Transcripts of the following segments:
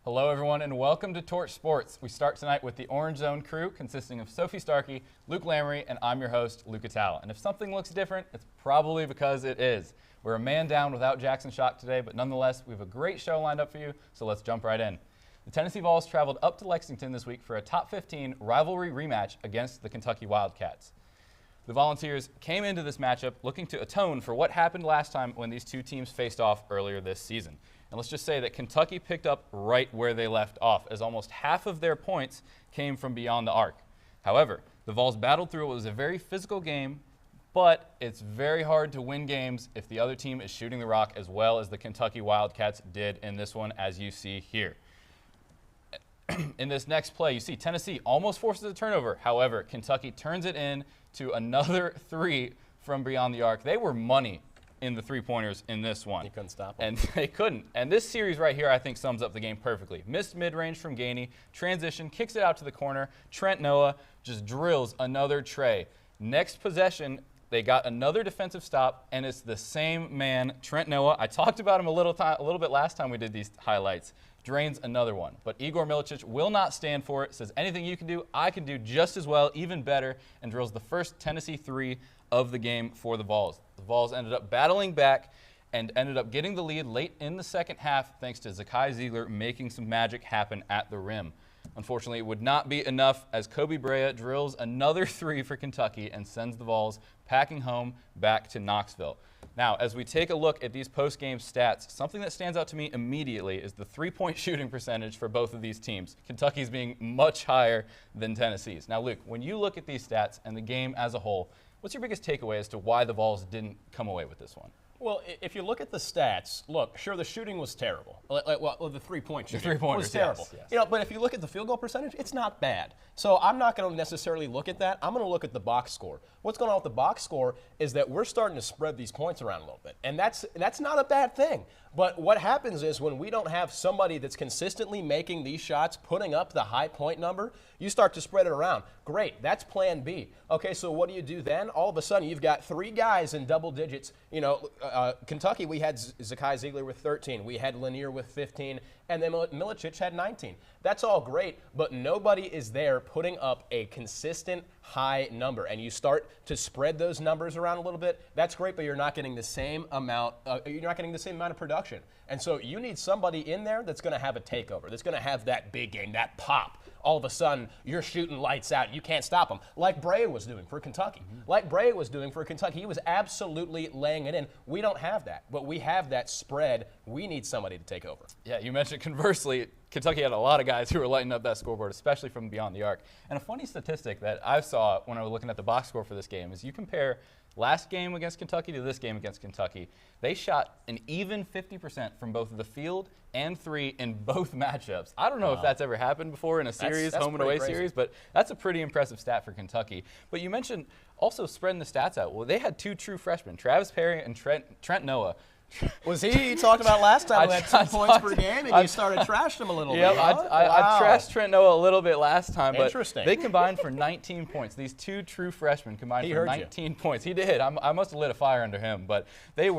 Hello, everyone, and welcome to Torch Sports. We start tonight with the Orange Zone crew, consisting of Sophie Starkey, Luke Lamery, and I'm your host, Luke Atala. And if something looks different, it's probably because it is. We're a man down without Jackson Schock today, but nonetheless, we have a great show lined up for you, so let's jump right in. The Tennessee Vols traveled up to Lexington this week for a top 15 rivalry rematch against the Kentucky Wildcats. The Volunteers came into this matchup looking to atone for what happened last time when these two teams faced off earlier this season. And let's just say that Kentucky picked up right where they left off, as almost half of their points came from beyond the arc. However, the Vols battled through. It was a very physical game, but it's very hard to win games if the other team is shooting the rock as well as the Kentucky Wildcats did in this one, as you see here. In this next play, you see Tennessee almost forces a turnover. However, Kentucky turns it in to another three from beyond the arc. They were money in the three-pointers in this one. You couldn't stop them. And they couldn't. And this series right here, I think, sums up the game perfectly. Missed mid-range from Gainey, transition, kicks it out to the corner. Trent Noah just drills another tray. Next possession, they got another defensive stop, and it's the same man, Trent Noah. I talked about him a little bit last time we did these highlights. Drains another one. But Igor Milicic will not stand for it, says anything you can do, I can do just as well, even better, and drills the first Tennessee three of the game for the Vols. The Vols ended up battling back and ended up getting the lead late in the second half thanks to Zakai Ziegler making some magic happen at the rim. Unfortunately, it would not be enough as Kobe Brea drills another three for Kentucky and sends the Vols packing home back to Knoxville. Now, as we take a look at these post-game stats, something that stands out to me immediately is the three-point shooting percentage for both of these teams. Kentucky's being much higher than Tennessee's. Now, Luke, when you look at these stats and the game as a whole, what's your biggest takeaway as to why the Vols didn't come away with this one? Well, if you look at the stats, look, sure, the shooting was terrible. Well, the three-point shooting was terrible. Yes. You know, but if you look at the field goal percentage, it's not bad. So I'm not going to necessarily look at that. I'm going to look at the box score. What's going on with the box score is that we're starting to spread these points around a little bit, and that's not a bad thing. But what happens is when we don't have somebody that's consistently making these shots, putting up the high point number, you start to spread it around. Great, that's plan B. Okay, so what do you do then? All of a sudden, you've got three guys in double digits. You know, Kentucky, we had Zakai Ziegler with 13. We had Lanier with 15. And then Milicic had 19. That's all great, but nobody is there putting up a consistent high number. And you start to spread those numbers around a little bit. That's great, but you're not getting the same amount. You're not getting the same amount of production. And so you need somebody in there that's going to have a takeover. That's going to have that big game, that pop. All of a sudden, you're shooting lights out. You can't stop them, like Brea was doing for Kentucky. He was absolutely laying it in. We don't have that, but we have that spread. We need somebody to take over. Yeah, you mentioned conversely, Kentucky had a lot of guys who were lighting up that scoreboard, especially from beyond the arc. And a funny statistic that I saw when I was looking at the box score for this game is you compare last game against Kentucky to this game against Kentucky. They shot an even 50% from both the field and three in both matchups. I don't know if that's ever happened before in a series, that's home and away crazy. series, but that's a pretty impressive stat for Kentucky. But you mentioned also spreading the stats out. Well, they had two true freshmen, Travis Perry and Trent Noah. Was he talked about last time who had 2 points per game, and you started trashing him a little bit? Huh? I trashed Trent Noah a little bit last time, but Interesting. they combined for 19 points. These two true freshmen combined for 19 points. He did. I must have lit a fire under him, but the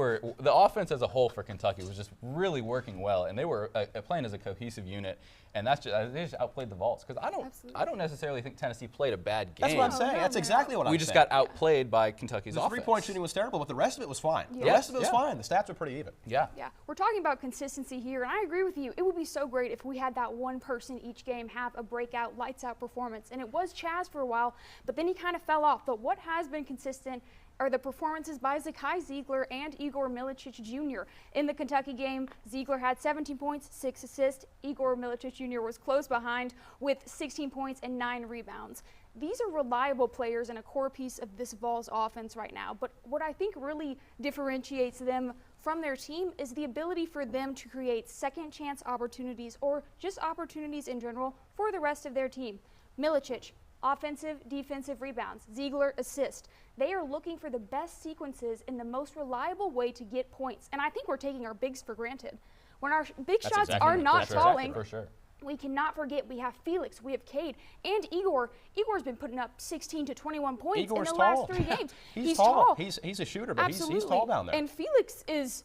offense as a whole for Kentucky was just really working well, and they were playing as a cohesive unit. And they just outplayed the Vols because I don't necessarily think Tennessee played a bad game. That's what I'm saying. That's exactly what I'm saying. We just got outplayed by Kentucky's offense. The three-point shooting was terrible, but the rest of it was fine. Yeah. The rest of it was fine. The stats were pretty even. Yeah. Yeah, we're talking about consistency here, and I agree with you. It would be so great if we had that one person each game have a breakout, lights-out performance. And it was Chaz for a while, but then he kind of fell off. But what has been consistent are the performances by Zakai Ziegler and Igor Milicic Jr. In the Kentucky game, Ziegler had 17 points, 6 assists. Igor Milicic Jr. was close behind with 16 points and 9 rebounds. These are reliable players and a core piece of this Vols offense right now. But what I think really differentiates them from their team is the ability for them to create second chance opportunities or just opportunities in general for the rest of their team. Milicic, offensive, defensive rebounds. Ziegler, assist. They are looking for the best sequences in the most reliable way to get points. And I think we're taking our bigs for granted. When our big shots are not falling, for sure. We cannot forget we have Felix, we have Cade, and Igor. Igor's been putting up 16 to 21 points in the last 3 games. He's tall. He's a shooter, but he's tall down there. And Felix is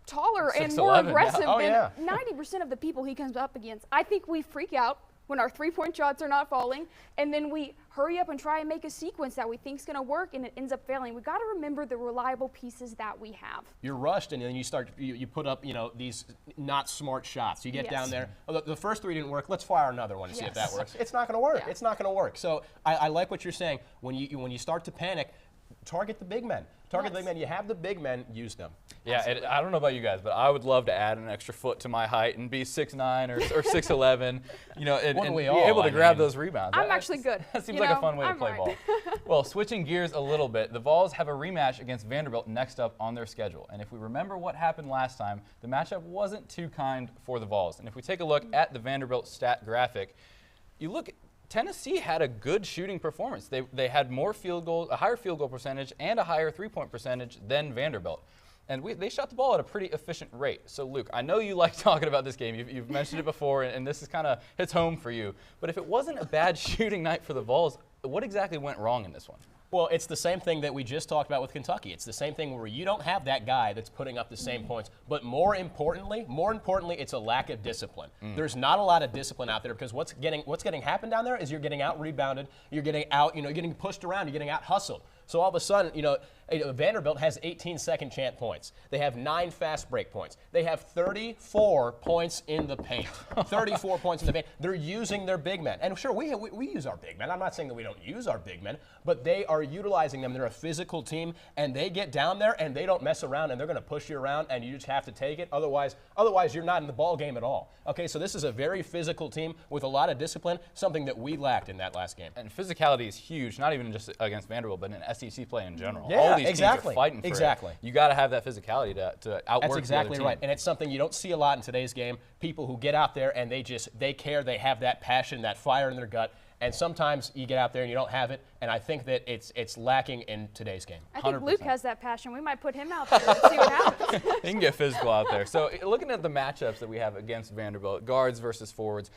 taller and more 6'11", yeah. aggressive Oh, than yeah. 90% of the people he comes up against. I think we freak out when our three-point shots are not falling, and then we hurry up and try and make a sequence that we think is going to work, and it ends up failing. We've got to remember the reliable pieces that we have. You're rushed, and then you put up, these not smart shots. You get Yes. down there. Oh, the first three didn't work. Let's fire another one and see if that Yes. works. It's not going to work. Yeah. It's not going to work. So I like what you're saying. When you start to panic, target the big men. Target the Yes. big men. You have the big men. Use them. Yeah, I don't know about you guys, but I would love to add an extra foot to my height and be 6'9" or 6'11", and Wouldn't we be all, able to I grab mean. those rebounds. I'm actually good. That seems You like a know, fun way to I'm play all ball. right. Well, switching gears a little bit, the Vols have a rematch against Vanderbilt next up on their schedule. And if we remember what happened last time, the matchup wasn't too kind for the Vols. And if we take a look at the Vanderbilt stat graphic, you look – Tennessee had a good shooting performance. They had more field goals, a higher field goal percentage, and a higher three-point percentage than Vanderbilt. And they shot the ball at a pretty efficient rate. So, Luke, I know you like talking about this game. You've mentioned it before, and this is kind of hits home for you. But if it wasn't a bad shooting night for the Vols, what exactly went wrong in this one? Well, it's the same thing that we just talked about with Kentucky. It's the same thing where you don't have that guy that's putting up the same points, but more importantly, it's a lack of discipline. There's not a lot of discipline out there because what's getting happen down there is you're getting out rebounded, you're getting out, you're getting pushed around, you're getting out hustled. So all of a sudden, Vanderbilt has 18 second chance points. They have 9 fast break points. They have 34 points in the paint. 34 points in the paint. They're using their big men. And sure, we use our big men. I'm not saying that we don't use our big men, but they are utilizing them. They're a physical team, and they get down there, and they don't mess around, and they're going to push you around, and you just have to take it. Otherwise, you're not in the ball game at all. Okay, so this is a very physical team with a lot of discipline, something that we lacked in that last game. And physicality is huge, not even just against Vanderbilt, but in SEC play in general. Yeah, all these exactly. teams are fighting for Exactly. it. You got to have that physicality to outwork That's exactly the other right, team. and it's something you don't see a lot in today's game. People who get out there and they care, they have that passion, that fire in their gut, and sometimes you get out there and you don't have it, and I think that it's lacking in today's game. I think 100%. Luke has that passion. We might put him out there and see what happens. They can get physical out there. So looking at the matchups that we have against Vanderbilt, guards versus forwards,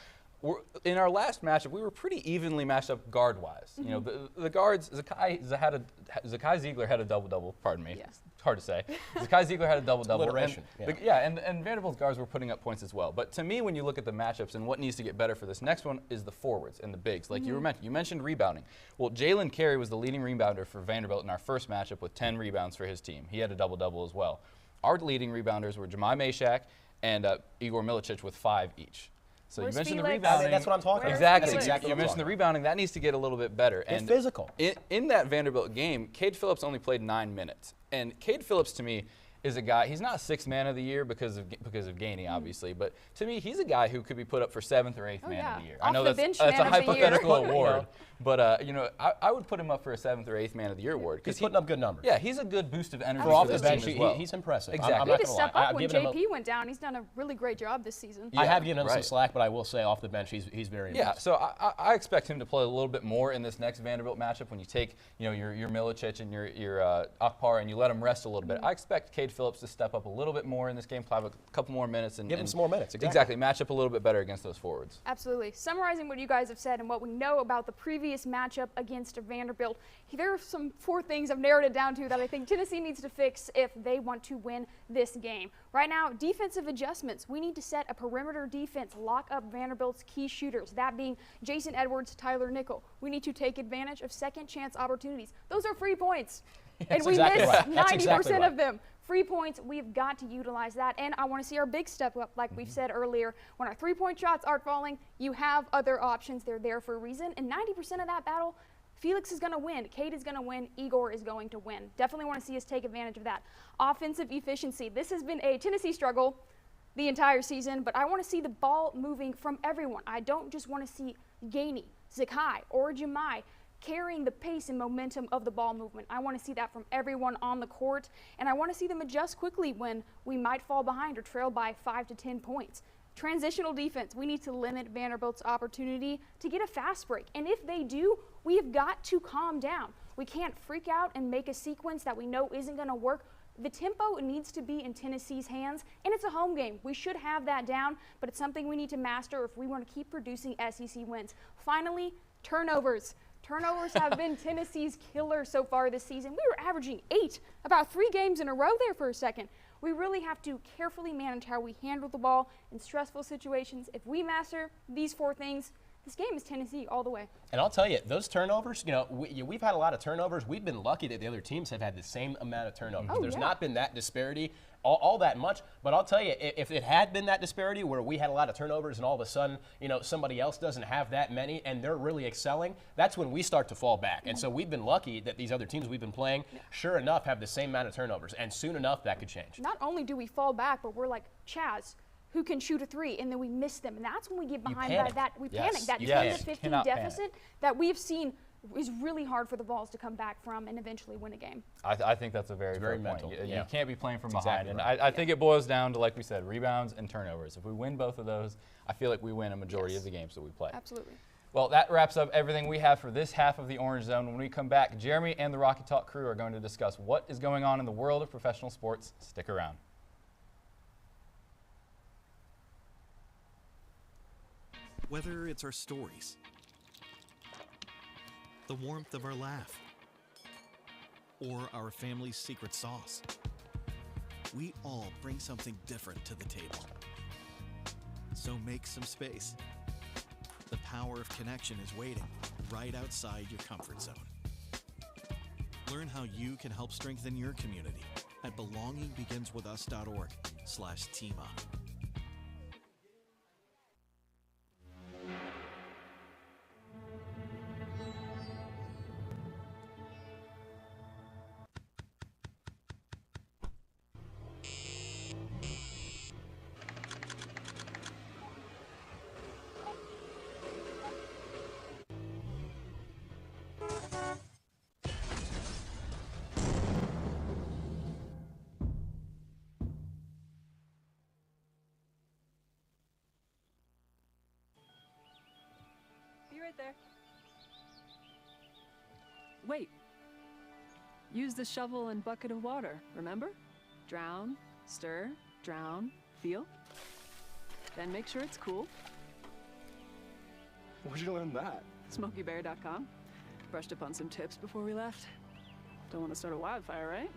in our last matchup, we were pretty evenly matched up guard-wise. The guards, Zakai Ziegler had a double-double, pardon me. Yes. It's hard to say. Zakai Ziegler had a double-double. Alliteration, And Vanderbilt's guards were putting up points as well. But to me, when you look at the matchups and what needs to get better for this next one is the forwards and the bigs. Like you mentioned rebounding. Well, Jalen Carey was the leading rebounder for Vanderbilt in our first matchup with 10 rebounds for his team. He had a double-double as well. Our leading rebounders were Jemai Mashak and Igor Milicic with 5 each. So Where's you mentioned Felix? the rebounding. That's what I'm talking about. Exactly. Felix? Exactly You what I'm mentioned the talking rebounding. That needs to get a little bit better. Get physical. In that Vanderbilt game, Cade Phillips only played 9 minutes. And Cade Phillips, to me, is a guy, he's not 6th man of the year because of Gainey, obviously, but to me, he's a guy who could be put up for 7th or 8th man of the year. Off I know the that's bench a man of the year. hypothetical award, but I would put him up for a 7th or 8th man of the year award. He's putting up good numbers. Yeah, he's a good boost of energy For for off the this bench, team as well. he's impressive. Exactly. I'm He not had to going to lie. step up I've when given him JP went down. He's done a really great job this season. I have given him some right. slack, but I will say off the bench, he's very impressive. Yeah, so I expect him to play a little bit more in this next Vanderbilt matchup when you take your Milicic and your Akpar and you let him rest a little bit. I expect Cade Phillips to step up a little bit more in this game, have a couple more minutes. And Give him some more minutes, exactly. Exactly, match up a little bit better against those forwards. Absolutely. Summarizing what you guys have said and what we know about the previous matchup against Vanderbilt, there are some 4 things I've narrowed it down to that I think Tennessee needs to fix if they want to win this game. Right now, defensive adjustments. We need to set a perimeter defense, lock up Vanderbilt's key shooters, that being Jason Edwards, Tyler Nickel. We need to take advantage of second chance opportunities. Those are free points. And we exactly miss right. That's 90% exactly right. of them. Free points, we've got to utilize that. And I want to see our big step up, like we've said earlier. When our 3-point shots aren't falling, you have other options. They're there for a reason. And 90% of that battle, Felix is going to win. Cade is going to win. Igor is going to win. Definitely want to see us take advantage of that. Offensive efficiency. This has been a Tennessee struggle the entire season, but I want to see the ball moving from everyone. I don't just want to see Gainey, Zakai, or Jemai carrying the pace and momentum of the ball movement. I want to see that from everyone on the court, and I want to see them adjust quickly when we might fall behind or trail by 5 to 10 points. Transitional defense, we need to limit Vanderbilt's opportunity to get a fast break. And if they do, we have got to calm down. We can't freak out and make a sequence that we know isn't going to work. The tempo needs to be in Tennessee's hands, and it's a home game. We should have that down, but it's something we need to master if we want to keep producing SEC wins. Finally, turnovers. Turnovers have been Tennessee's killer so far this season. We were averaging 8, about 3 games in a row there for a second. We really have to carefully manage how we handle the ball in stressful situations. If we master these 4 things, this game is Tennessee all the way. And I'll tell you, those turnovers, we've had a lot of turnovers. We've been lucky that the other teams have had the same amount of turnovers. Oh, There's yeah. not been that disparity all that much. But I'll tell you, if it had been that disparity where we had a lot of turnovers and all of a sudden, somebody else doesn't have that many and they're really excelling, that's when we start to fall back. And so we've been lucky that these other teams we've been playing, sure enough, have the same amount of turnovers. And soon enough, that could change. Not only do we fall back, but we're like Chaz, who can shoot a 3, and then we miss them. And that's when we get behind by panic. that. We Yes. panic. That You 10 cannot to 15 panic. deficit that we've seen is really hard for the Vols to come back from and eventually win a game. I think that's a very very fair mental. point. Yeah. You can't be playing from behind. exactly And right. I think it boils down to, like we said, rebounds and turnovers. If we win both of those, I feel like we win a majority of the games that we play. Absolutely. Well, that wraps up everything we have for this half of the Orange Zone. When we come back, Jeremy and the Rocky Talk crew are going to discuss what is going on in the world of professional sports. Stick around. Whether it's our stories, the warmth of our laugh, or our family's secret sauce, we all bring something different to the table. So make some space. The power of connection is waiting right outside your comfort zone. Learn how you can help strengthen your community at belongingbeginswithus.org/teamup. Be right there. Wait. Use the shovel and bucket of water, remember? Drown, stir, drown, feel. Then make sure it's cool. Where'd you learn that? SmokeyBear.com. Brushed up on some tips before we left. Don't want to start a wildfire, right?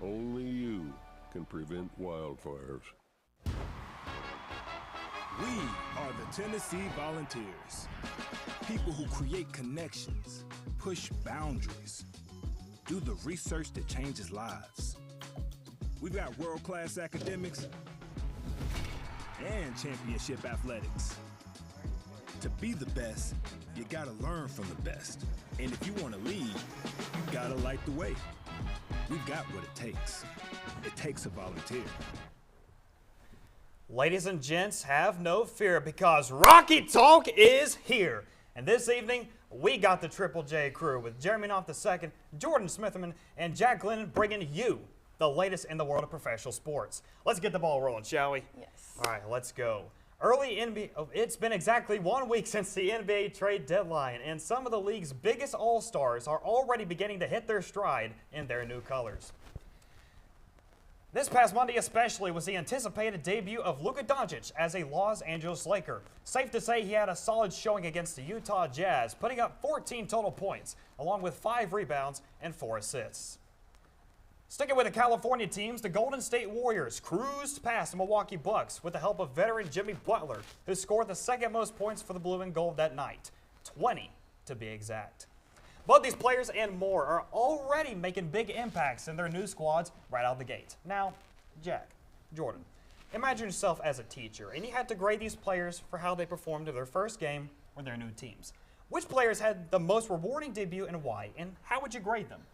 Only you can prevent wildfires. We are the Tennessee Volunteers. People who create connections, push boundaries, do the research that changes lives. We've got world-class academics and championship athletics. To be the best, you gotta learn from the best. And if you wanna lead, you gotta light the way. We've got what it takes. It takes a volunteer. Ladies and gents, have no fear because Rocky Talk is here. And this evening, we got the Triple J crew with Jeremy Knopf II, Jordan Smitherman, and Jack Glennon bringing you the latest in the world of professional sports. Let's get the ball rolling, shall we? Yes. All right, let's go. It's been exactly 1 week since the NBA trade deadline, and some of the league's biggest all-stars are already beginning to hit their stride in their new colors. This past Monday especially was the anticipated debut of Luka Doncic as a Los Angeles Laker. Safe to say he had a solid showing against the Utah Jazz, putting up 14 total points, along with 5 rebounds and 4 assists. Sticking with the California teams, the Golden State Warriors cruised past the Milwaukee Bucks with the help of veteran Jimmy Butler, who scored the second most points for the Blue and Gold that night, 20 to be exact. Both these players and more are already making big impacts in their new squads right out the gate. Now, Jack, Jordan, imagine yourself as a teacher, and you had to grade these players for how they performed in their first game with their new teams. Which players had the most rewarding debut and why, and how would you grade them?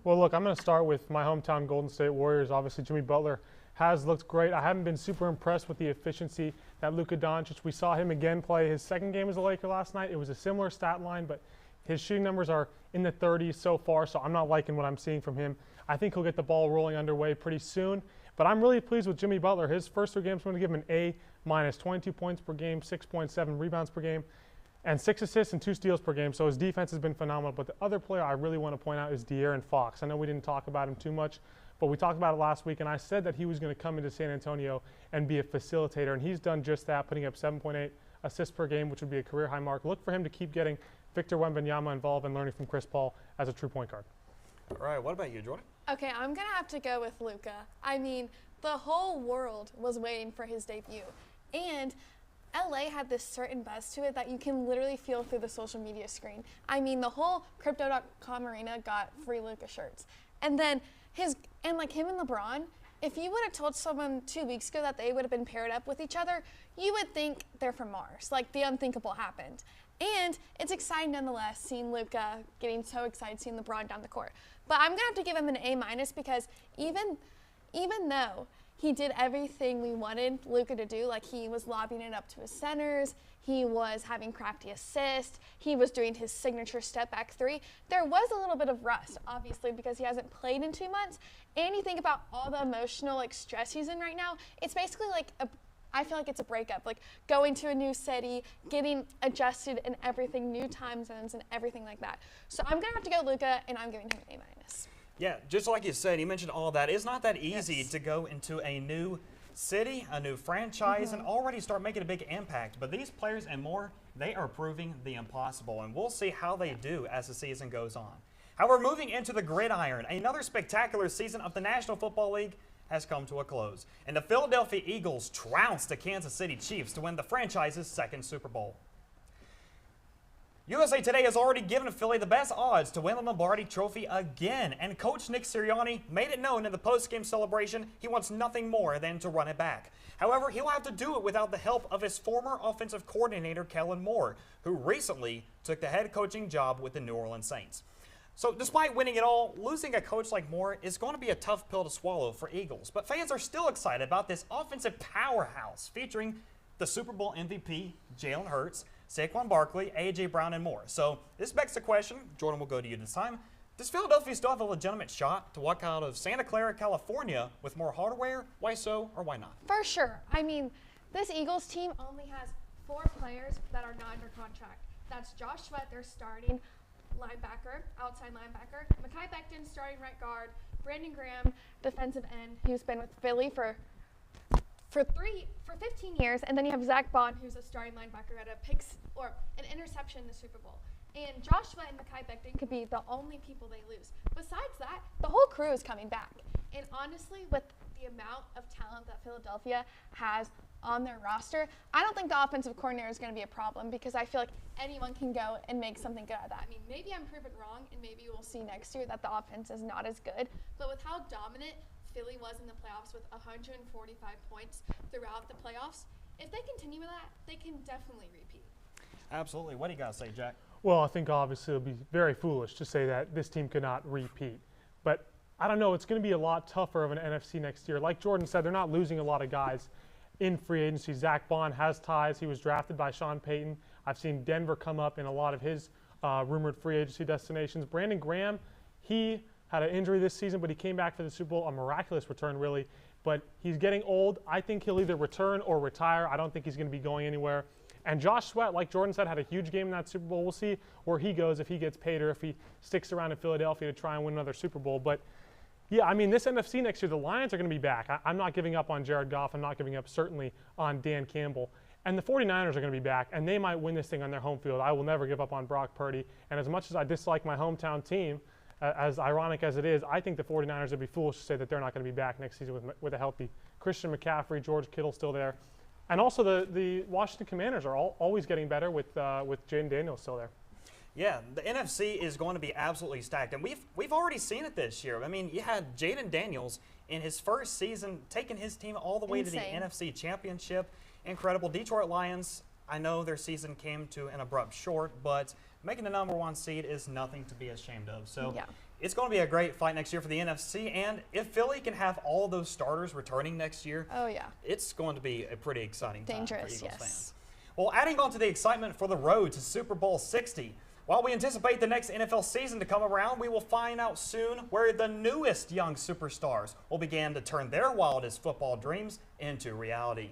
Well, look, I'm going to start with my hometown Golden State Warriors. Obviously, Jimmy Butler has looked great. I haven't been super impressed with the efficiency that Luka Doncic. We saw him again play his second game as a Laker last night. It was a similar stat line, but his shooting numbers are in the 30s so far, so I'm not liking what I'm seeing from him. I think he'll get the ball rolling underway pretty soon. But I'm really pleased with Jimmy Butler. His first 3 games, I'm going to give him an A-, 22 points per game, 6.7 rebounds per game, and 6 assists and 2 steals per game. So his defense has been phenomenal. But the other player I really want to point out is De'Aaron Fox. I know we didn't talk about him too much, but we talked about it last week, and I said that he was going to come into San Antonio and be a facilitator, and he's done just that, putting up 7.8 assists per game, which would be a career high mark. Look for him to keep getting Victor Wembanyama involved and learning from Chris Paul as a true point guard. All right, what about you, Jordan? Okay, I'm going to have to go with Luka. I mean, the whole world was waiting for his debut. And LA had this certain buzz to it that you can literally feel through the social media screen. I mean, the whole Crypto.com arena got free Luka shirts. And then him and LeBron, if you would have told someone 2 weeks ago that they would have been paired up with each other, you would think they're from Mars. Like, the unthinkable happened. And it's exciting nonetheless, seeing Luka getting so excited, seeing LeBron down the court. But I'm going to have to give him an A- because even though he did everything we wanted Luka to do, like he was lobbing it up to his centers, he was having crafty assists, he was doing his signature step back three, there was a little bit of rust, obviously, because he hasn't played in 2 months. And you think about all the emotional stress he's in right now, it's basically I feel like it's a breakup, like going to a new city, getting adjusted and everything, new time zones and everything like that. So I'm going to have to go Luka, and I'm giving him an A-. Yeah, just like you said, you mentioned all that. It's not that easy to go into a new city, a new franchise, and already start making a big impact. But these players and more, they are proving the impossible, and we'll see how they do as the season goes on. However, moving into the gridiron, another spectacular season of the National Football League has come to a close, and the Philadelphia Eagles trounced the Kansas City Chiefs to win the franchise's second Super Bowl. USA Today has already given Philly the best odds to win the Lombardi Trophy again, and Coach Nick Sirianni made it known in the post-game celebration he wants nothing more than to run it back. However, he'll have to do it without the help of his former offensive coordinator, Kellen Moore, who recently took the head coaching job with the New Orleans Saints. So despite winning it all, losing a coach like Moore is going to be a tough pill to swallow for Eagles. But fans are still excited about this offensive powerhouse featuring the Super Bowl MVP, Jalen Hurts, Saquon Barkley, A.J. Brown, and more. So this begs the question, Jordan, will go to you this time. Does Philadelphia still have a legitimate shot to walk out of Santa Clara, California with more hardware? Why so or why not? For sure. I mean, this Eagles team only has 4 players that are not under contract. That's Josh Sweat, their starting linebacker, outside linebacker, Mekhi Becton, starting right guard, Brandon Graham, defensive end, who's been with Philly for 15 years, and then you have Zach Bond, who's a starting linebacker, who had an interception in the Super Bowl. And Josh Sweat and Mekhi Becton could be the only people they lose. Besides that, the whole crew is coming back. And honestly, with the amount of talent that Philadelphia has on their roster, I don't think the offensive coordinator is going to be a problem, because I feel like anyone can go and make something good out of that. I mean, maybe I'm proven wrong, and maybe we'll see next year that the offense is not as good. But with how dominant Philly was in the playoffs with 145 points throughout the playoffs, if they continue with that, they can definitely repeat. Absolutely. What do you got to say, Jack? Well, I think obviously it would be very foolish to say that this team could not repeat. But I don't know, it's going to be a lot tougher of an NFC next year. Like Jordan said, they're not losing a lot of guys in free agency. Zach Bond has ties. He was drafted by Sean Payton. I've seen Denver come up in a lot of his rumored free agency destinations. Brandon Graham, he had an injury this season, but he came back for the Super Bowl, a miraculous return, really. But he's getting old. I think he'll either return or retire. I don't think he's going to be going anywhere. And Josh Sweat, like Jordan said, had a huge game in that Super Bowl. We'll see where he goes, if he gets paid or if he sticks around in Philadelphia to try and win another Super Bowl. But, yeah, I mean, this NFC next year, the Lions are going to be back. I'm not giving up on Jared Goff. I'm not giving up, certainly, on Dan Campbell. And the 49ers are going to be back, and they might win this thing on their home field. I will never give up on Brock Purdy. And as much as I dislike my hometown team, as ironic as it is, I think the 49ers would be foolish to say that they're not going to be back next season with a healthy Christian McCaffrey, George Kittle still there. And also the Washington Commanders are always getting better with Jaden Daniels still there. Yeah, the NFC is going to be absolutely stacked, and we've already seen it this year. I mean, you had Jaden Daniels in his first season taking his team all the way to the NFC Championship. Incredible. Detroit Lions, I know their season came to an abrupt short, but making the #1 seed is nothing to be ashamed of. So it's going to be a great fight next year for the NFC, and if Philly can have all those starters returning next year, it's going to be a pretty exciting time for Eagles fans. Well, adding on to the excitement for the road to Super Bowl 60, while we anticipate the next NFL season to come around, we will find out soon where the newest young superstars will begin to turn their wildest football dreams into reality.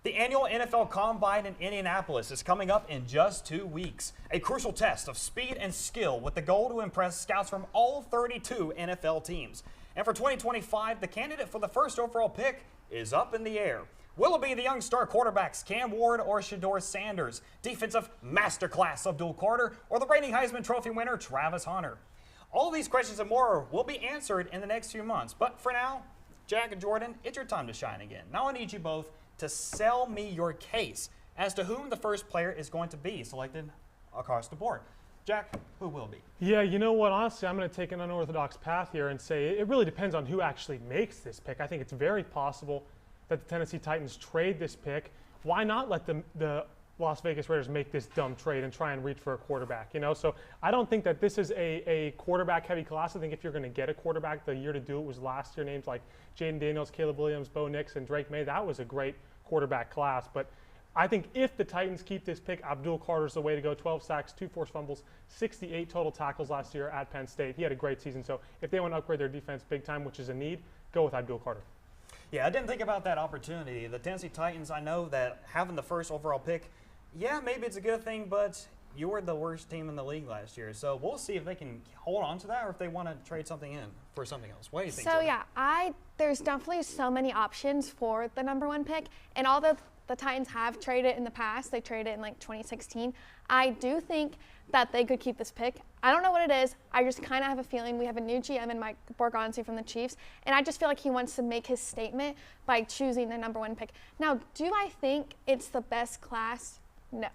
The annual NFL Combine in Indianapolis is coming up in just 2 weeks. A crucial test of speed and skill with the goal to impress scouts from all 32 NFL teams. And for 2025, the candidate for the first overall pick is up in the air. Will it be the young star quarterbacks Cam Ward or Shedeur Sanders, defensive masterclass Abdul Carter, or the reigning Heisman Trophy winner Travis Hunter? All these questions and more will be answered in the next few months. But for now, Jack and Jordan, it's your time to shine again. Now I need you both to sell me your case as to whom the first player is going to be selected across the board. Jack, who will be? Yeah, you know what? Honestly, I'm going to take an unorthodox path here and say it really depends on who actually makes this pick. I think it's very possible that the Tennessee Titans trade this pick. Why not let the Las Vegas Raiders make this dumb trade and try and reach for a quarterback? You know, so I don't think that this is a quarterback-heavy class. I think if you're going to get a quarterback, the year to do it was last year. Names like Jaden Daniels, Caleb Williams, Bo Nix, and Drake May. That was a great quarterback class. But I think if the Titans keep this pick, Abdul Carter's the way to go. 12 sacks, 2 forced fumbles, 68 total tackles last year at Penn State. He had a great season. So if they want to upgrade their defense big time, which is a need, go with Abdul Carter. Yeah, I didn't think about that opportunity. The Tennessee Titans, I know that having the first overall pick, yeah, maybe it's a good thing, but you were the worst team in the league last year. So we'll see if they can hold on to that or if they want to trade something in for something else. What do you think, So, Jordan? yeah, there's definitely so many options for the #1 pick. And although the Titans have traded in the past, they traded in like 2016, I do think that they could keep this pick. I don't know what it is. I just kind of have a feeling we have a new GM in Mike Borgonzi from the Chiefs, and I just feel like he wants to make his statement by choosing the #1 pick. Now, do I think it's the best class? No.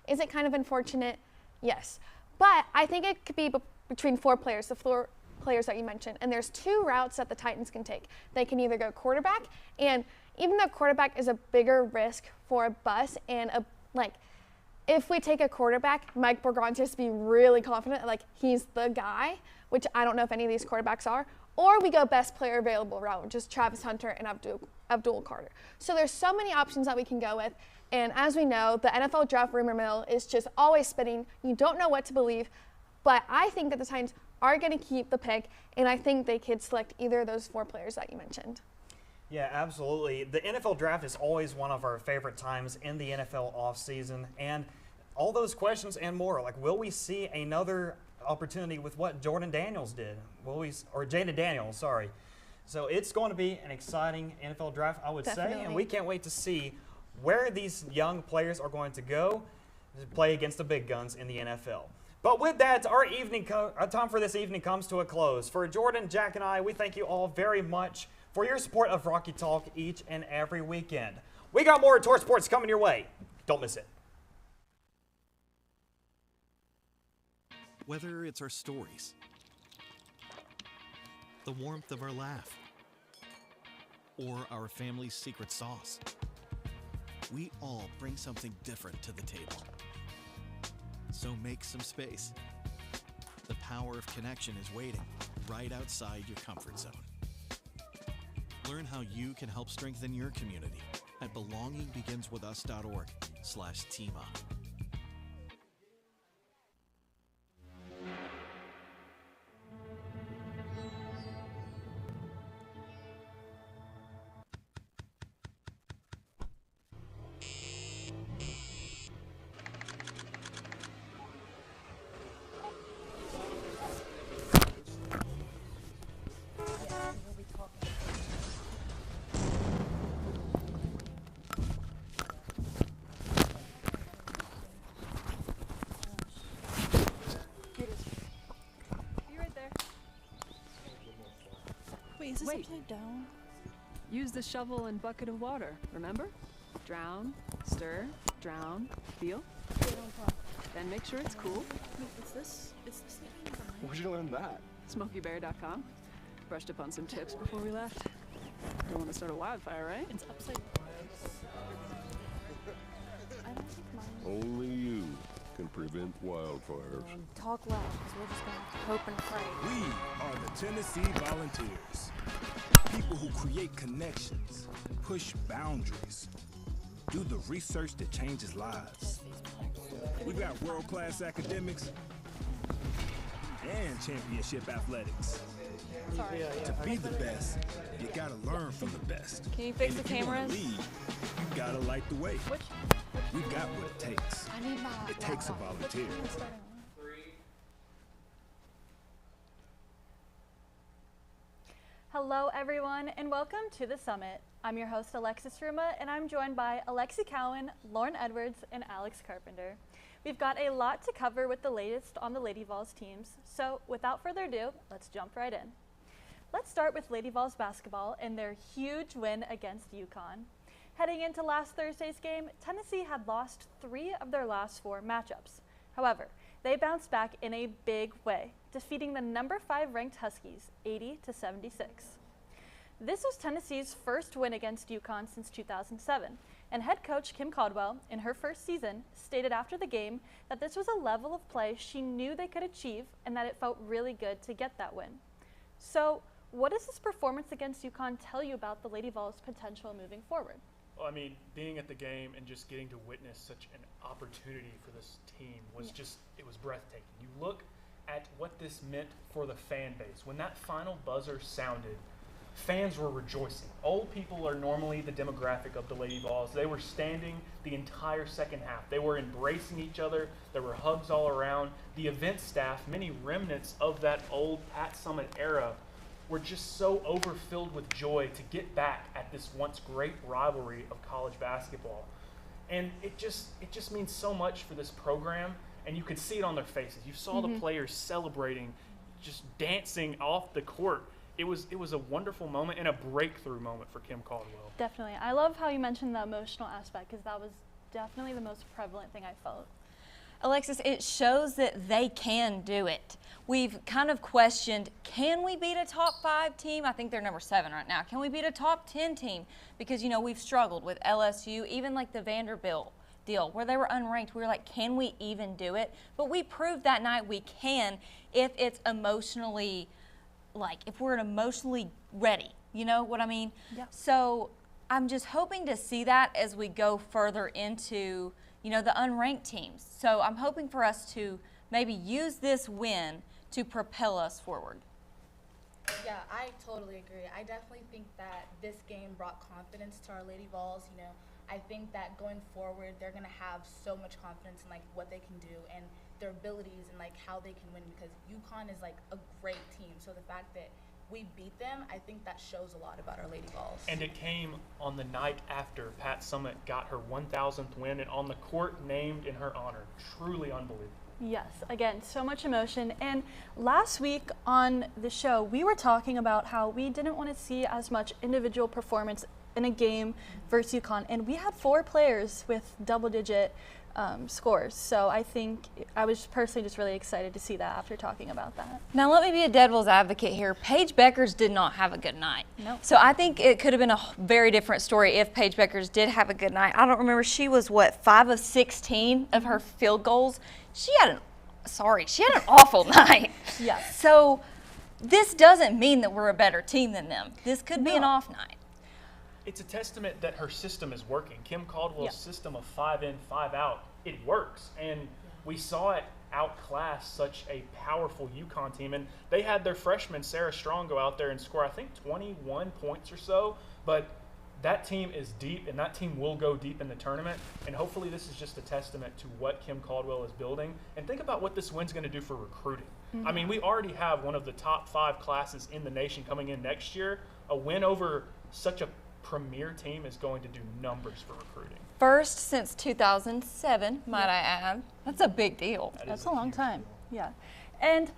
Is it kind of unfortunate? Yes. But I think it could be between 4 players, the 4 players that you mentioned, and there's 2 routes that the Titans can take. They can either go quarterback, and even though quarterback is a bigger risk for a bust and if we take a quarterback, Mike Borgonzi has to be really confident, like he's the guy, which I don't know if any of these quarterbacks are, or we go best player available route, which is Travis Hunter and Abdul Carter. So there's so many options that we can go with, and as we know, the NFL draft rumor mill is just always spinning. You don't know what to believe, but I think that the Titans are going to keep the pick, and I think they could select either of those 4 players that you mentioned. Yeah, absolutely. The NFL draft is always one of our favorite times in the NFL offseason. And all those questions and more, like will we see another opportunity with what Jordan Daniels did? Or Jaden Daniels, sorry. So it's going to be an exciting NFL draft, I would say. And we can't wait to see where these young players are going to go to play against the big guns in the NFL. But with that, our time for this evening comes to a close. For Jordan, Jack, and I, we thank you all very much for your support of Rocky Talk each and every weekend. We got more Torch Sports coming your way. Don't miss it. Whether it's our stories, the warmth of our laugh, or our family's secret sauce, we all bring something different to the table. So make some space. The power of connection is waiting right outside your comfort zone. Learn how you can help strengthen your community at belongingbeginswithus.org/teamup. Is this upside down? Use the shovel and bucket of water, remember? Drown, stir, drown, feel. Then make sure it's cool. It's this thing. Where'd you learn that? SmokeyBear.com. Brushed up on some tips before we left. Don't want to start a wildfire, right? It's upside down. I don't think mine. Only you can prevent wildfires. Talk loud, because we're just going to hope and pray. We are the Tennessee Volunteers. People who create connections, push boundaries, do the research that changes lives. We got world-class academics and championship athletics. Sorry. To be the best, you gotta learn from the best. Can you fix And the if you wanna cameras? lead, you gotta light the way. We've got what it takes. I need my It takes a volunteer. Hello, everyone, and welcome to the Summit. I'm your host, Alexis Ruma, and I'm joined by Alexi Cowan, Lauren Edwards, and Alex Carpenter. We've got a lot to cover with the latest on the Lady Vols teams, so without further ado, let's jump right in. Let's start with Lady Vols basketball and their huge win against UConn. Heading into last Thursday's game, Tennessee had lost 3 of their last 4 matchups. However, they bounced back in a big way, defeating the number 5 ranked Huskies 80-76. This was Tennessee's first win against UConn since 2007, and head coach Kim Caldwell, in her first season, stated after the game that this was a level of play she knew they could achieve and that it felt really good to get that win. So, what does this performance against UConn tell you about the Lady Vols' potential moving forward? Well, I mean, being at the game and just getting to witness such an opportunity for this team was it was breathtaking. You look at what this meant for the fan base. When that final buzzer sounded, fans were rejoicing. Old people are normally the demographic of the Lady Vols. They were standing the entire second half. They were embracing each other. There were hugs all around. The event staff, many remnants of that old Pat Summitt era, were just so overfilled with joy to get back at this once great rivalry of college basketball. And it just means so much for this program, and you could see it on their faces. You saw the players celebrating, just dancing off the court. It was a wonderful moment and a breakthrough moment for Kim Caldwell. Definitely. I love how you mentioned the emotional aspect because that was definitely the most prevalent thing I felt. Alexis, it shows that they can do it. We've kind of questioned, can we beat a top 5 team? I think they're number 7 right now. Can we beat a top 10 team? Because, you know, we've struggled with LSU, even like the Vanderbilt deal where they were unranked. We were like, can we even do it? But we proved that night we can if it's emotionally, if we're emotionally ready. You know what I mean? Yeah. So I'm just hoping to see that as we go further into, you know, the unranked teams. So I'm hoping for us to maybe use this win to propel us forward. Yeah, I totally agree. I definitely think that this game brought confidence to our Lady Vols. You know, I think that going forward, they're going to have so much confidence in what they can do and their abilities and how they can win, because UConn is a great team. So the fact that we beat them, I think that shows a lot about our Lady Vols. And it came on the night after Pat Summitt got her 1,000th win and on the court named in her honor. Truly unbelievable. Yes, again, so much emotion. And last week on the show, we were talking about how we didn't want to see as much individual performance in a game versus UConn. And we had 4 players with double-digit scores. So I think I was personally just really excited to see that after talking about that. Now let me be a devil's advocate here. Paige Beckers did not have a good night. Nope. So I think it could have been a very different story if Paige Beckers did have a good night. I don't remember, she was 5 of 16 of her field goals. She had an awful night. Yes. So this doesn't mean that we're a better team than them. This could be an off night. It's a testament that her system is working. Kim Caldwell's system of 5 in, 5 out, it works. And we saw it outclass such a powerful UConn team. And they had their freshman, Sarah Strong, go out there and score, I think, 21 points or so. But that team is deep, and that team will go deep in the tournament. And hopefully this is just a testament to what Kim Caldwell is building. And think about what this win's going to do for recruiting. I mean, we already have one of the top 5 classes in the nation coming in next year. A win over such a premier team is going to do numbers for recruiting. First since 2007, might I add. That's a big deal. That's a long time. Yeah. And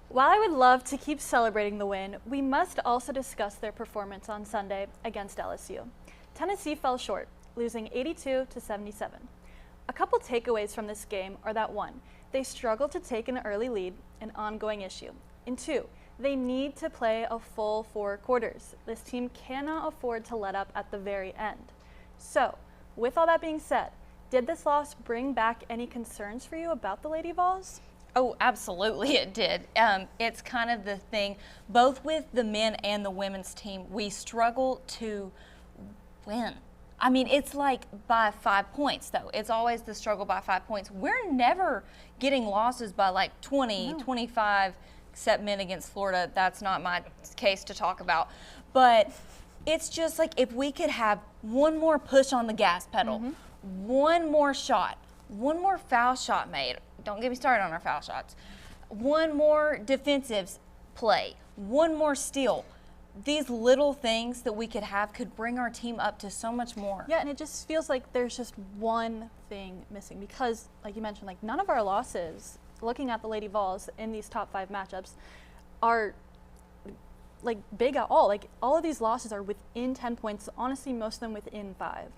while I would love to keep celebrating the win, we must also discuss their performance on Sunday against LSU. Tennessee fell short, losing 82-77. A couple takeaways from this game are that 1, they struggled to take an early lead, an ongoing issue, and 2, they need to play a full 4 quarters. This team cannot afford to let up at the very end. So, with all that being said, did this loss bring back any concerns for you about the Lady Vols? Oh, absolutely it did. It's kind of the thing, both with the men and the women's team, we struggle to win. I mean, it's by 5 points, though. It's always the struggle by 5 points. We're never getting losses by 20, 25, except men against Florida. That's not my case to talk about. But it's just if we could have one more push on the gas pedal, one more shot, one more foul shot made. Don't get me started on our foul shots. One more defensive play, one more steal. these little things that we could have could bring our team up to so much more. Yeah, and it just feels like there's just one thing missing because, like you mentioned, like none of our losses, looking at the Lady Vols in these top 5 matchups, are like big at all. Like all of these losses are within 10 points. Honestly, most of them within 5.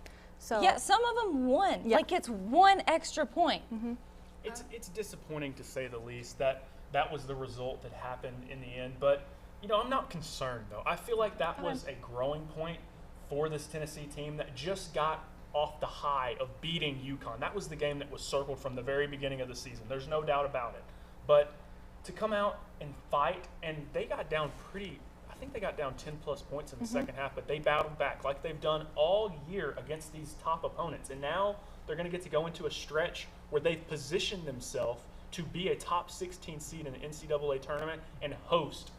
So yeah, some of them won. Yeah. Like it's 1 extra point. It's disappointing to say the least that was the result that happened in the end. But I'm not concerned though. I feel like that was a growing point for this Tennessee team that just got off the high of beating UConn. That was the game that was circled from the very beginning of the season. There's no doubt about it. But to come out and fight, and they got down I think they got down 10 plus points in the second half, but they battled back like they've done all year against these top opponents. And now they're going to get to go into a stretch where they've positioned themselves to be a top 16 seed in the NCAA tournament and host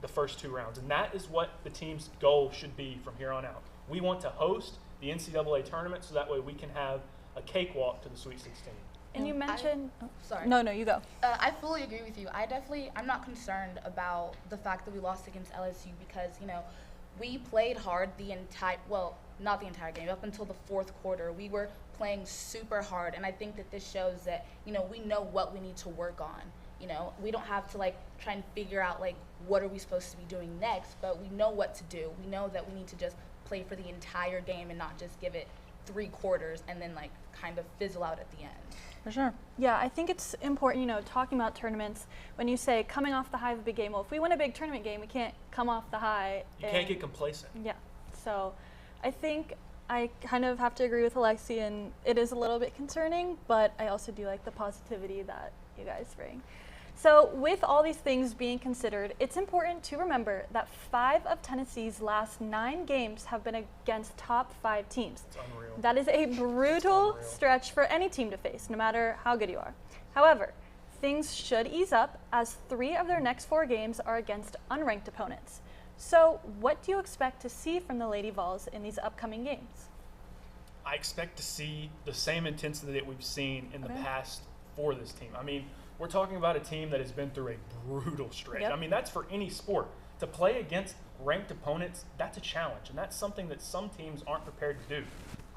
the first 2 rounds. And that is what the team's goal should be from here on out. We want to host the NCAA tournament so that way we can have a cakewalk to the Sweet 16. And you mentioned, sorry. No, you go. I fully agree with you. I'm not concerned about the fact that we lost against LSU because, we played hard not the entire game, up until the 4th quarter. We were playing super hard, and I think that this shows that, we know what we need to work on. We don't have to try and figure out what are we supposed to be doing next, but we know what to do. We know that we need to just play for the entire game and not just give it 3 quarters and then kind of fizzle out at the end. For sure. Yeah, I think it's important, talking about tournaments, when you say coming off the high of a big game, well, if we win a big tournament game, we can't come off the high. You can't get complacent. Yeah. So I think I kind of have to agree with Alexi, and it is a little bit concerning, but I also do like the positivity that you guys bring. So with all these things being considered, it's important to remember that 5 of Tennessee's last 9 games have been against top 5 teams. It's unreal. That is a brutal stretch for any team to face, no matter how good you are. However, things should ease up as 3 of their next 4 games are against unranked opponents. So what do you expect to see from the Lady Vols in these upcoming games? I expect to see the same intensity that we've seen in the past for this team. I mean, we're talking about a team that has been through a brutal stretch. Yep. I mean, that's for any sport. To play against ranked opponents, that's a challenge, and that's something that some teams aren't prepared to do.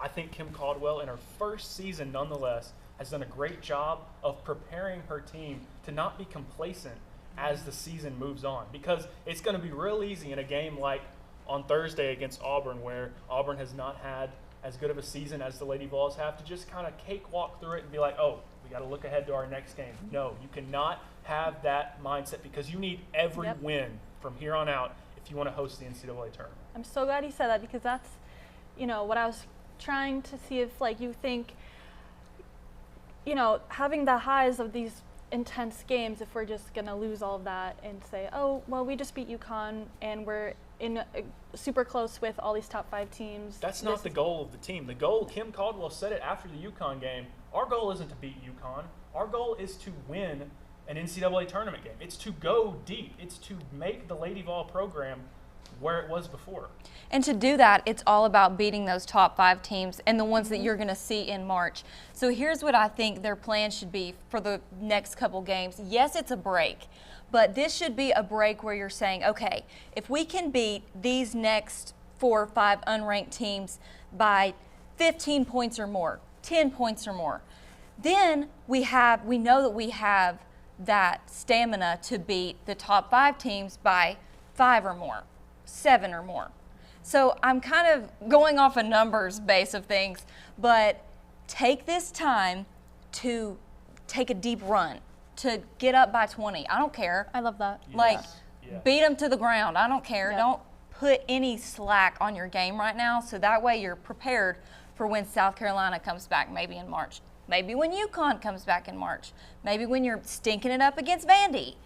I think Kim Caldwell, in her first season nonetheless, has done a great job of preparing her team to not be complacent as the season moves on, because it's going to be real easy in a game like on Thursday against Auburn, where Auburn has not had as good of a season as the Lady Vols have, to just kind of cakewalk through it and be like, oh, we got to look ahead to our next game. No, you cannot have that mindset, because you need every win from here on out if you want to host the NCAA tournament. I'm so glad you said that, because that's, what I was trying to see if you think, having the highs of these intense games, if we're just going to lose all of that and say, oh, well, we just beat UConn and we're in super close with all these top 5 teams. That's not the goal of the team. The goal, Kim Caldwell said it after the UConn game, our goal isn't to beat UConn. Our goal is to win an NCAA tournament game. It's to go deep. It's to make the Lady Vol program where it was before. And to do that, it's all about beating those top 5 teams and the ones that you're going to see in March. So here's what I think their plan should be for the next couple games. Yes, it's a break, but this should be a break where you're saying, okay, if we can beat these next 4 or 5 unranked teams by 15 points or more, 10 points or more, then we know that we have that stamina to beat the top 5 teams by 5 or more, 7 or more. So I'm kind of going off a numbers base of things, but take this time to take a deep run, to get up by 20. I don't care. I love that. Beat them to the ground. I don't care. Yep. Don't put any slack on your game right now, so that way you're prepared for when South Carolina comes back, maybe in March. Maybe when UConn comes back in March. Maybe when you're stinking it up against Vandy.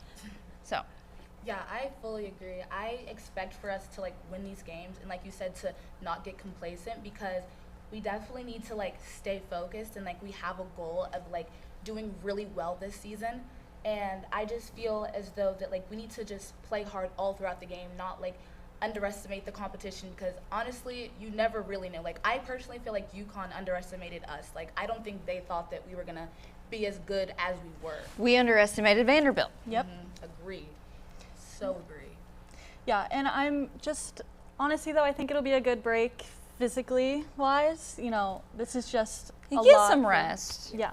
So. Yeah, I fully agree. I expect for us to win these games and, like you said, to not get complacent, because we definitely need to stay focused and we have a goal of doing really well this season. And I just feel as though that we need to just play hard all throughout the game, not underestimate the competition, because honestly, you never really know. I personally feel like UConn underestimated us. I don't think they thought that we were gonna be as good as we were. We underestimated Vanderbilt. Yep. Agree. So agree. Yeah, and I'm just, honestly though, I think it'll be a good break physically wise. You know, this is just You a get lot some for- rest. Yeah.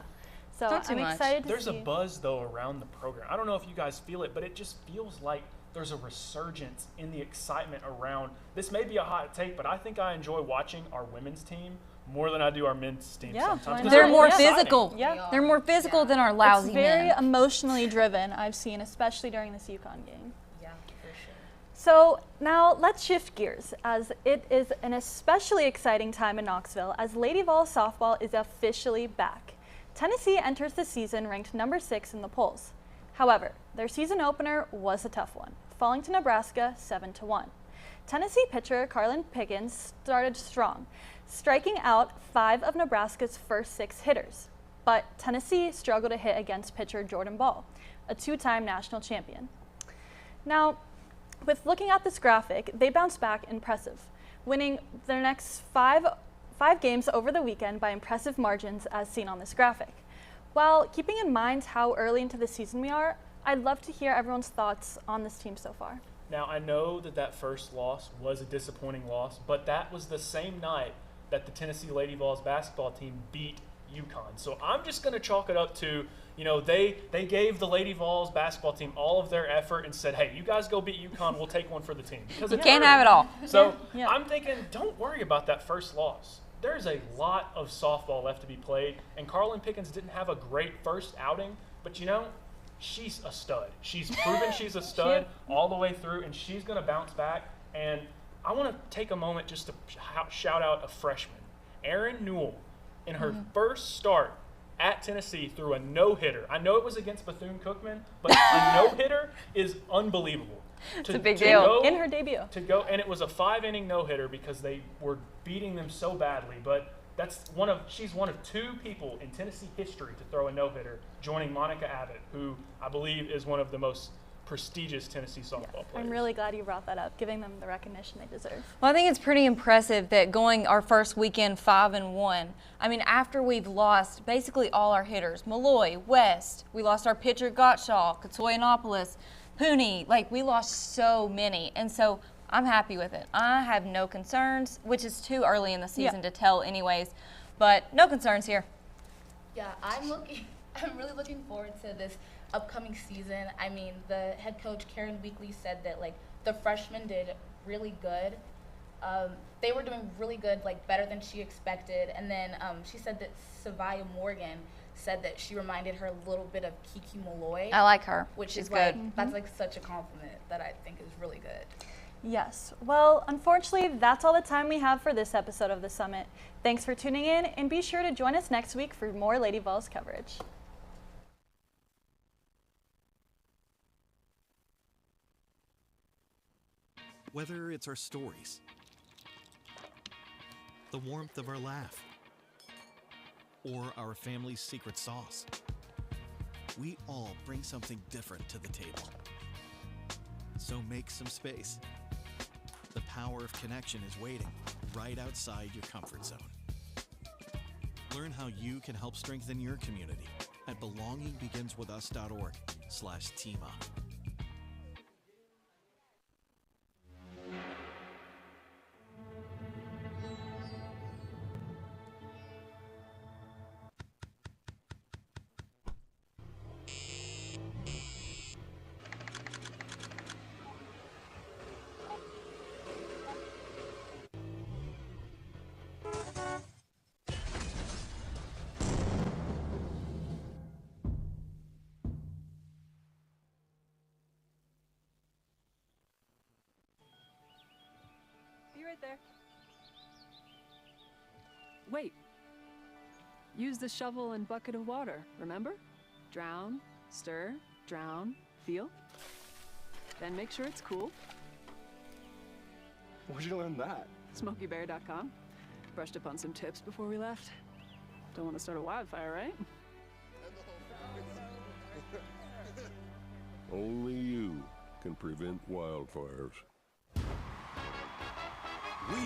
So Not too I'm much. excited to There's see. a buzz though around the program. I don't know if you guys feel it, but it just feels like there's a resurgence in the excitement around. This may be a hot take, but I think I enjoy watching our women's team more than I do our men's team Yeah, sometimes. why 'cause not? They're more exciting. physical. Yeah. They're more physical than our lousy It's very men. emotionally driven, I've seen, especially during this UConn game. Yeah, for sure. So now let's shift gears, as it is an especially exciting time in Knoxville as Lady Vols softball is officially back. Tennessee enters the season ranked number 6 in the polls. However, their season opener was a tough one, falling to Nebraska 7-1. Tennessee pitcher Carlin Pickens started strong, striking out 5 of Nebraska's first 6 hitters. But Tennessee struggled to hit against pitcher Jordan Ball, a 2-time national champion. Now, with looking at this graphic, they bounced back impressive, winning their next five games over the weekend by impressive margins as seen on this graphic. While keeping in mind how early into the season we are, I'd love to hear everyone's thoughts on this team so far. Now, I know that first loss was a disappointing loss, but that was the same night that the Tennessee Lady Vols basketball team beat UConn. So I'm just going to chalk it up to, you know, they gave the Lady Vols basketball team all of their effort and said, hey, you guys go beat UConn, we'll take one for the team. Because You can't have it all. So Yeah. I'm thinking, don't worry about that first loss. There's a lot of softball left to be played, and Carlin Pickens didn't have a great first outing, but you know, she's a stud. She's proven she's a stud all the way through, and she's going to bounce back. And I want to take a moment just to shout out a freshman, Erin Newell, in her first start at Tennessee threw a no-hitter. I know it was against Bethune-Cookman, but a no-hitter is unbelievable. It's a big deal. In her debut. To go, and it was a 5-inning no-hitter because they were beating them so badly. But she's one of 2 people in Tennessee history to throw a no-hitter, joining Monica Abbott, who I believe is one of the most prestigious Tennessee softball players. I'm really glad you brought that up, giving them the recognition they deserve. Well, I think it's pretty impressive that going our first weekend 5-1. I mean, after we've lost basically all our hitters, Malloy, West, we lost our pitcher Gottschall, Katoyanopoulos, Pooney, like we lost so many. And so I'm happy with it. I have no concerns, which is too early in the season to tell anyways, but no concerns here. Yeah, I'm really looking forward to this upcoming season. I mean, the head coach Karen Weekly said that like the freshmen did really good. They were doing really good, like better than she expected. And then she said that Savia Morgan said that she reminded her a little bit of Kiki Malloy. I like her. Which She's is like, good. that's like such a compliment that I think is really good. Yes. Well, unfortunately, that's all the time we have for this episode of The Summit. Thanks for tuning in, and be sure to join us next week for more Lady Vols coverage. Whether it's our stories, the warmth of our laugh, or our family's secret sauce, we all bring something different to the table. So make some space. The power of connection is waiting right outside your comfort zone. Learn how you can help strengthen your community at belongingbeginswithus.org/teamup. Be right there. Wait. Use the shovel and bucket of water, remember? Drown, stir, drown, feel. Then make sure it's cool. Where'd you learn that? SmokeyBear.com. Brushed up on some tips before we left. Don't want to start a wildfire, right? Only you can prevent wildfires. We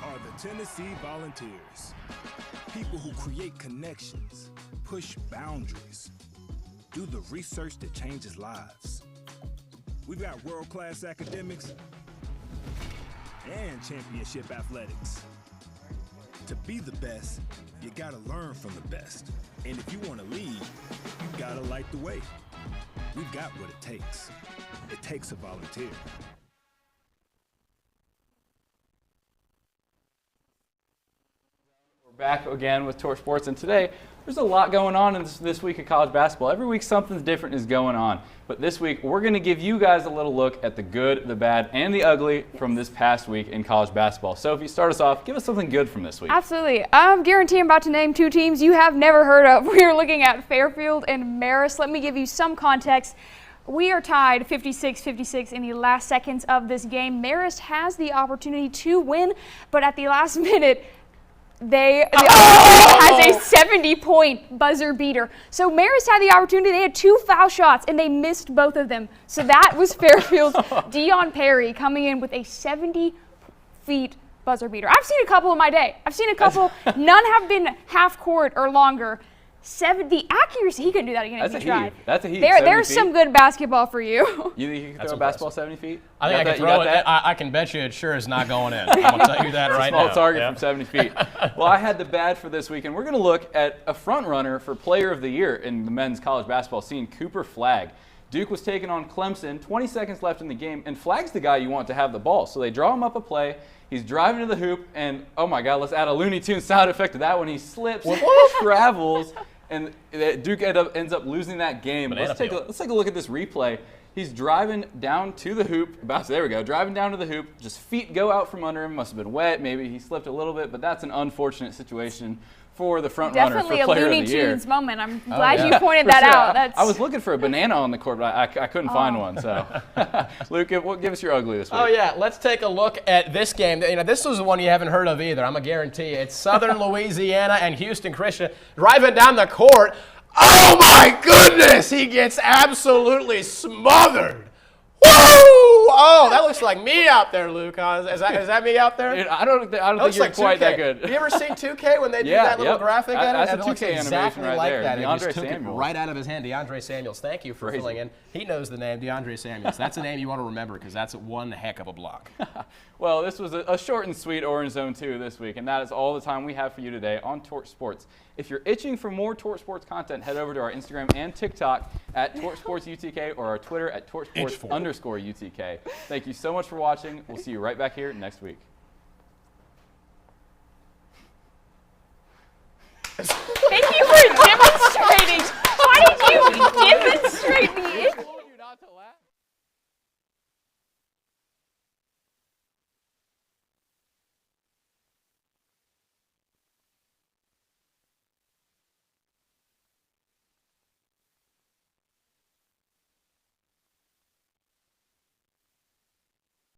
are the Tennessee Volunteers. People who create connections, push boundaries, do the research that changes lives. We've got world-class academics and championship athletics. To be the best, you gotta learn from the best. And if you want to lead, you gotta light the way. We've got what it takes. It takes a volunteer. Back again with Torch Sports, and today there's a lot going on in this week of college basketball. Every week something different is going on, but this week we're going to give you guys a little look at the good, the bad, and the ugly from this past week in college basketball. Sophie, start us off. Give us something good from this week. Absolutely. I'm guarantee I'm about to name two teams you have never heard of. We are looking at Fairfield and Marist. Let me give you some context. We are tied 56-56 in the last seconds of this game. Marist has the opportunity to win, but at the last minute, the has a 70-point buzzer beater. So Marist had the opportunity. They had 2 foul shots, and they missed both of them. So that was Fairfield's Dion Perry coming in with a 70-feet buzzer beater. I've seen a couple in my day. I've seen a couple. None have been half court or longer. The accuracy, he couldn't do that again if he tried. That's a heat. There's some good basketball for you. You think you can throw a basketball 70 feet? I think I can throw it. I can bet you it sure is not going in. I'm going to tell you that right now. Small target from 70 feet. Well, I had the bad for this week, and we're going to look at a front runner for Player of the Year in the men's college basketball scene, Cooper Flagg. Duke was taking on Clemson, 20 seconds left in the game, and Flagg's the guy you want to have the ball. So they draw him up a play. He's driving to the hoop, and oh my God, let's add a Looney Tunes sound effect to that when he slips, travels. And Duke ends up losing that game. Let's take a look at this replay. He's driving down to the hoop. There we go. Driving down to the hoop. Just feet go out from under him. Must have been wet. Maybe he slipped a little bit. But that's an unfortunate situation for the front runner for Player of the Year. Definitely a Looney Tunes moment. I'm glad you pointed that out. I was looking for a banana on the court, but I couldn't find one. So, Luke, give us your ugly this week. Oh, yeah. Let's take a look at this game. You know, this was one you haven't heard of either. I'm going to guarantee you. It's Southern Louisiana and Houston Christian driving down the court. Oh, my goodness. He gets absolutely smothered. Woo! Oh, that looks like me out there, Luke. Is that me out there? I don't think you're quite that good. Have you ever seen 2K when they do that little graphic at it? That's a 2K animation exactly right like there. that. DeAndre Took Samuels. it right out of his hand. DeAndre Samuels. Thank you for filling in. He knows the name, DeAndre Samuels. That's a name you want to remember because that's one heck of a block. Well, this was a short and sweet Orange Zone 2 this week, and that is all the time we have for you today on Torch Sports. If you're itching for more Torch Sports content, head over to our Instagram and TikTok at Torch Sports UTK or our Twitter at Torch Sports _UTK. Thank you so much for watching. We'll see you right back here next week. Thank you for demonstrating. Why did you demonstrate